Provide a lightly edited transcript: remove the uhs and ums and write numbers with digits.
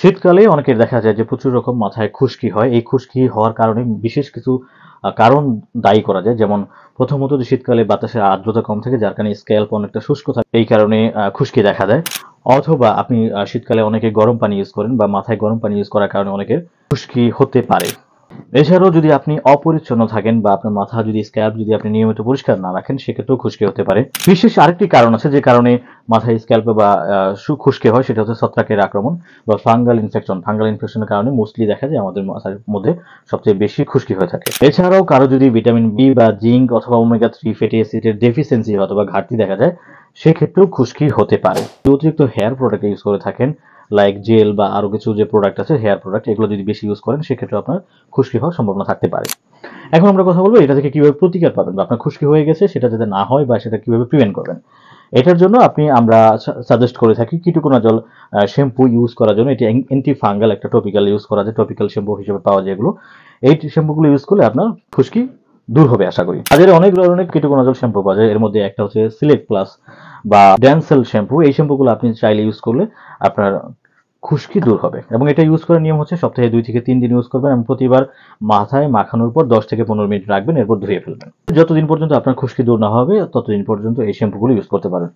শীতকালে অনেকের দেখা যায় যে প্রচুর রকম মাথায় খুশকি হয়। এই খুশকি হওয়ার কারণে বিশেষ কিছু কারণ দায়ী করা যায়। যেমন প্রথমত যে শীতকালে বাতাসের আর্দ্রতা কম থাকে যার কারণে স্ক্যাল্প অনেকটা শুষ্ক থাকে। এই কারণে খুশকি দেখা দেয়। অথবা আপনি শীতকালে অনেকে গরম পানি ইউজ করেন বা মাথায় গরম পানি ইউজ করার কারণে অনেকের খুশকি হতে পারে। এছাড়াও যদি আপনি অপরিচ্ছন্ন থাকেন বা আপনার মাথা যদি স্ক্যাল্প যদি আপনি নিয়মিত পরিষ্কার না রাখেন সেক্ষেত্রেও খুশকি হতে পারে। বিশেষ আরেকটি কারণ আছে যে কারণে মাথায় স্ক্যাল্পে বা খুশকি হয়, সেটা হচ্ছে ছত্রাকের আক্রমণ বা ফাঙ্গাল ইনফেকশন। ফাঙ্গাল ইনফেকশনের কারণে মোস্টলি দেখা যায় আমাদের মাথার মধ্যে সবচেয়ে বেশি খুশকি হয়ে থাকে। এছাড়াও কারো যদি ভিটামিন বি বা জিঙ্ক অথবা ওমেগা 3 ফ্যাটি অ্যাসিডের ডেফিসিয়েন্সি অথবা ঘাটতি দেখা যায় সেক্ষেত্রেও খুশকি হতে পারে। অতিরিক্ত হেয়ার প্রোডাক্ট ইউজ করে থাকেন লাইক জেল বা আরো কিছু যে প্রোডাক্ট আছে হেয়ার প্রোডাক্ট, এগুলো যদি বেশি ইউজ করেন সেক্ষেত্রে আপনার খুশকি হওয়ার সম্ভাবনা থাকতে পারে। এখন আমরা কথা বলবো এটা থেকে কিভাবে প্রতিকার পাবেন বা আপনার খুশকি হয়ে গেছে সেটা যাতে না হয় বা সেটা কিভাবে প্রিভেন্ট করবেন। এটার জন্য আমরা সাজেস্ট করে থাকি কিটোকোনাজল শ্যাম্পু ইউজ করার জন্য। এটি অ্যান্টি ফাঙ্গাল একটা টপিক্যাল ইউজ করা যায়, টপিক্যাল শ্যাম্পু হিসেবে পাওয়া যায় এগুলো। এই শ্যাম্পুগুলো ইউজ করলে আপনার খুশকি দূর হবে আশা করি। বাজারে অনেক ধরনের কিটোকোনাজল শ্যাম্পু পাওয়া যায়, এর মধ্যে একটা হচ্ছে সিলেক্ট প্লাস বা ড্যান্সেল শ্যাম্পু। এই শ্যাম্পুগুলো আপনি চাইলে ইউজ করলে আপনার খুশকি দূর হবে এবং এটা ইউজ করার নিয়ম হচ্ছে সপ্তাহে 2 থেকে 3 দিন ইউজ করবেন এবং প্রতিবার মাথায় মাখানোর পর 10 থেকে 15 মিনিট রাখবেন, এরপর ধুয়ে ফেলবেন। যতদিন পর্যন্ত আপনার খুশকি দূর না হবে ততদিন পর্যন্ত এই শ্যাম্পুগুলো ইউজ করতে পারেন।